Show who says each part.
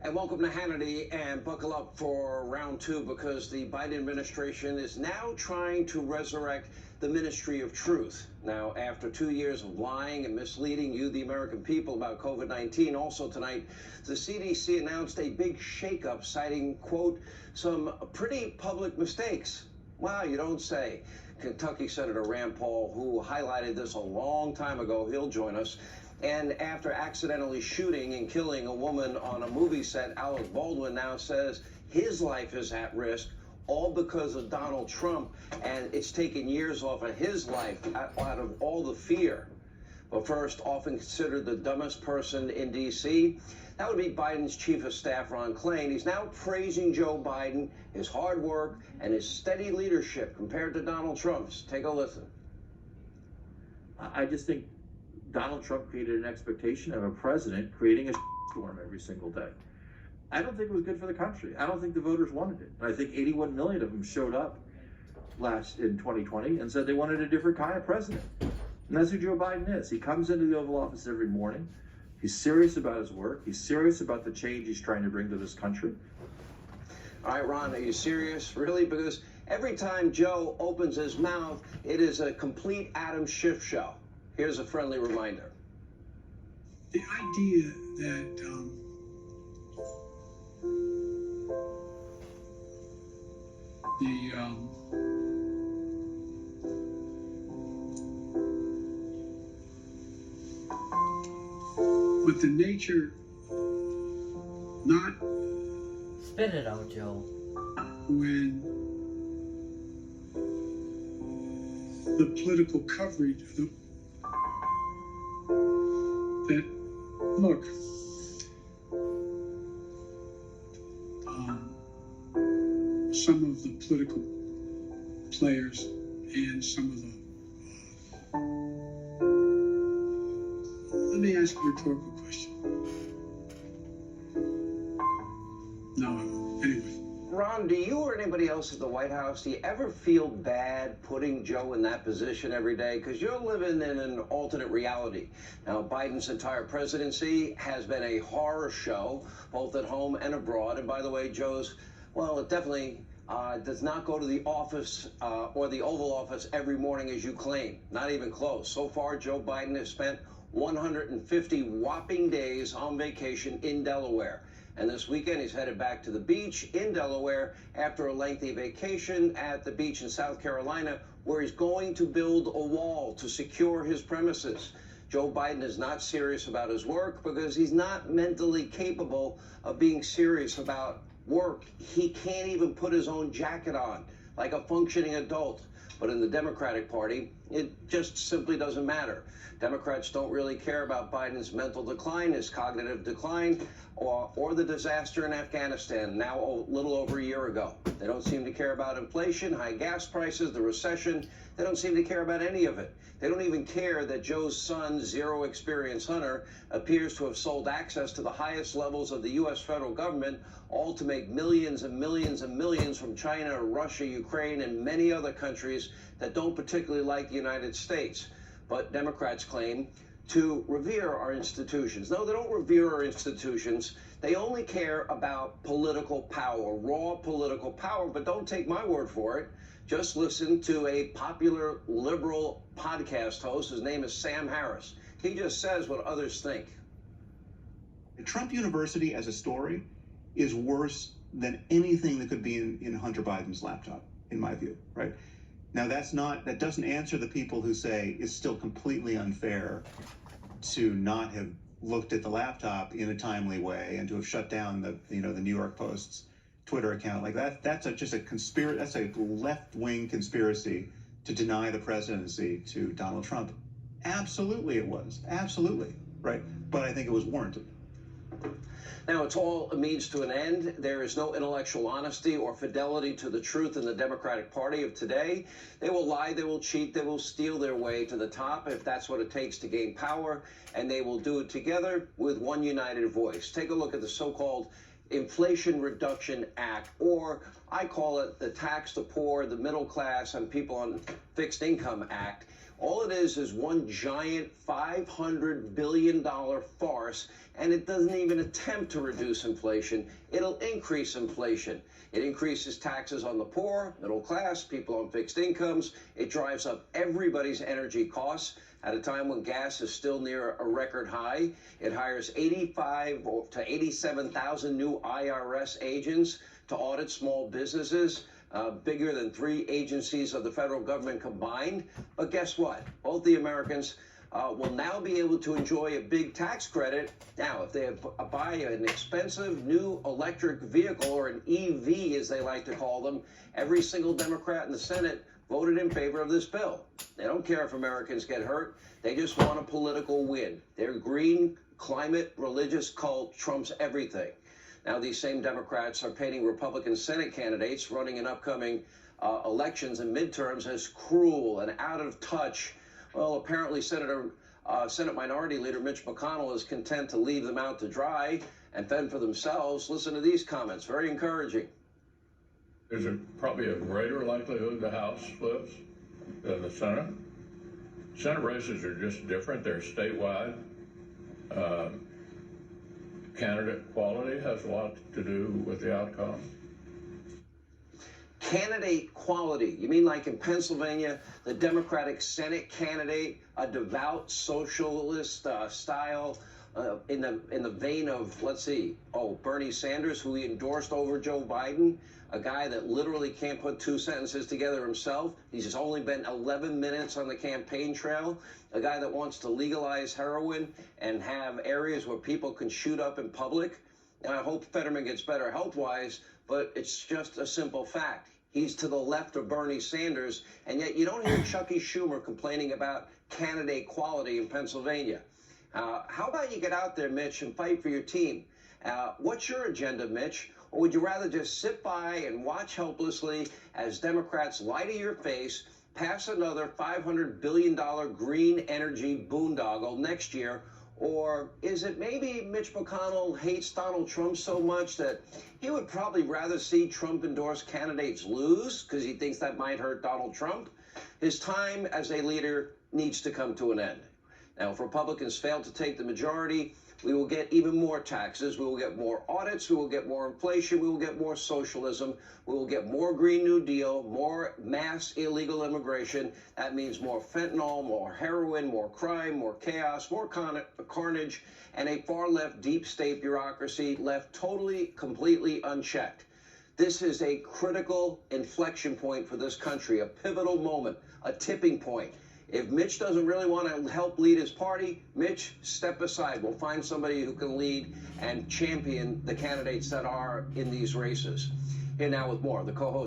Speaker 1: And welcome to Hannity, and buckle up for round two because the Biden administration is now trying to resurrect the ministry of truth. Now, after 2 years of lying and misleading you, the American people, about COVID-19, also tonight, the CDC announced a big shakeup, citing, quote, some pretty public mistakes. Wow, you don't say. Kentucky Senator Rand Paul, who highlighted this a long time ago, he'll join us. And after accidentally shooting and killing a woman on a movie set, Alec Baldwin now says his life is at risk, all because of Donald Trump, and it's taken years off of his life out of all the fear. But first, often considered the dumbest person in D.C., that would be Biden's chief of staff, Ron Klain. He's now praising Joe Biden, his hard work, and his steady leadership compared to Donald Trump's. Take a listen.
Speaker 2: I just think Donald Trump created an expectation of a president creating a storm every single day. I don't think it was good for the country. I don't think the voters wanted it. And I think 81 million of them showed up in 2020 and said they wanted a different kind of president. And that's who Joe Biden is. He comes into the Oval Office every morning. He's serious about his work. He's serious about the change he's trying to bring to this country.
Speaker 1: All right, Ron, are you serious? Really? Because every time Joe opens his mouth, it is a complete Adam Schiff show. Here's a friendly reminder.
Speaker 3: The idea that with the nature, not
Speaker 4: spit it out, Joe.
Speaker 3: When the political coverage that look, some of the political players and some of the let me ask a rhetorical question. No, I won't. Anyway.
Speaker 1: Ron, do you or anybody else at the White House, do you ever feel bad putting Joe in that position every day? Because you're living in an alternate reality. Now, Biden's entire presidency has been a horror show, both at home and abroad. And by the way, Joe's, well, it definitely does not go to the office or the Oval Office every morning as you claim. Not even close. So far, Joe Biden has spent 150 whopping days on vacation in Delaware. And this weekend, he's headed back to the beach in Delaware after a lengthy vacation at the beach in South Carolina, where he's going to build a wall to secure his premises. Joe Biden is not serious about his work because he's not mentally capable of being serious about work. He can't even put his own jacket on like a functioning adult. But in the Democratic Party, it just simply doesn't matter. Democrats don't really care about Biden's mental decline, his cognitive decline, or the disaster in Afghanistan now a little over a year ago. They don't seem to care about inflation, high gas prices, the recession. They don't seem to care about any of it. They don't even care that Joe's son, Zero Experience Hunter, appears to have sold access to the highest levels of the U.S. federal government, all to make millions and millions and millions from China, Russia, Ukraine, and many other countries that don't particularly like the United States. But Democrats claim to revere our institutions. No, they don't revere our institutions. They only care about political power, raw political power. But don't take my word for it. Just listen to a popular liberal podcast host. His name is Sam Harris. He just says what others think.
Speaker 5: Trump University as a story is worse than anything that could be in Hunter Biden's laptop, in my view, right? Now, that doesn't answer the people who say it's still completely unfair to not have looked at the laptop in a timely way and to have shut down the New York Post's Twitter account. Like that's just a conspiracy. That's a left-wing conspiracy to deny the presidency to Donald Trump. Absolutely, it was. Absolutely, right? But I think it was warranted.
Speaker 1: Now, it's all a means to an end. There is no intellectual honesty or fidelity to the truth in the Democratic Party of today. They will lie, they will cheat, they will steal their way to the top if that's what it takes to gain power, and they will do it together with one united voice. Take a look at the so-called Inflation Reduction Act, or I call it the Tax the Poor, the Middle Class, and People on Fixed Income Act, All it is one giant $500 billion farce, and it doesn't even attempt to reduce inflation. It'll increase inflation. It increases taxes on the poor, middle class, people on fixed incomes. It drives up everybody's energy costs at a time when gas is still near a record high. It hires 85 to 87,000 new IRS agents to audit small businesses, bigger than 3 agencies of the federal government combined. But guess what? Both the Americans will now be able to enjoy a big tax credit. Now, if they buy an expensive new electric vehicle, or an EV as they like to call them, every single Democrat in the Senate voted in favor of this bill. They don't care if Americans get hurt. They just want a political win. Their green, climate, religious cult trumps everything. Now, these same Democrats are painting Republican Senate candidates running in upcoming elections and midterms as cruel and out of touch. Well, apparently Senate Minority Leader Mitch McConnell is content to leave them out to dry and fend for themselves. Listen to these comments, very encouraging.
Speaker 6: There's probably a greater likelihood the House splits than the Senate. Senate races are just different. They're statewide. Candidate quality has a lot to do with the outcome.
Speaker 1: Candidate quality. You mean like in Pennsylvania, the Democratic Senate candidate, a devout socialist style, in the vein of, let's see, Bernie Sanders, who he endorsed over Joe Biden, a guy that literally can't put 2 sentences together himself. He's only been 11 minutes on the campaign trail. A guy that wants to legalize heroin and have areas where people can shoot up in public. And I hope Fetterman gets better health-wise, but it's just a simple fact. He's to the left of Bernie Sanders, and yet you don't hear Chucky Schumer complaining about candidate quality in Pennsylvania. How about you get out there, Mitch, and fight for your team? What's your agenda, Mitch? Or would you rather just sit by and watch helplessly as Democrats lie to your face, pass another $500 billion green energy boondoggle next year? Or is it maybe Mitch McConnell hates Donald Trump so much that he would probably rather see Trump-endorsed candidates lose because he thinks that might hurt Donald Trump? His time as a leader needs to come to an end. Now, if Republicans fail to take the majority, we will get even more taxes, we will get more audits, we will get more inflation, we will get more socialism, we will get more Green New Deal, more mass illegal immigration. That means more fentanyl, more heroin, more crime, more chaos, more carnage, and a far-left deep state bureaucracy left totally, completely unchecked. This is a critical inflection point for this country, a pivotal moment, a tipping point. If Mitch doesn't really want to help lead his party, Mitch, step aside. We'll find somebody who can lead and champion the candidates that are in these races. Here now with more, the co-host.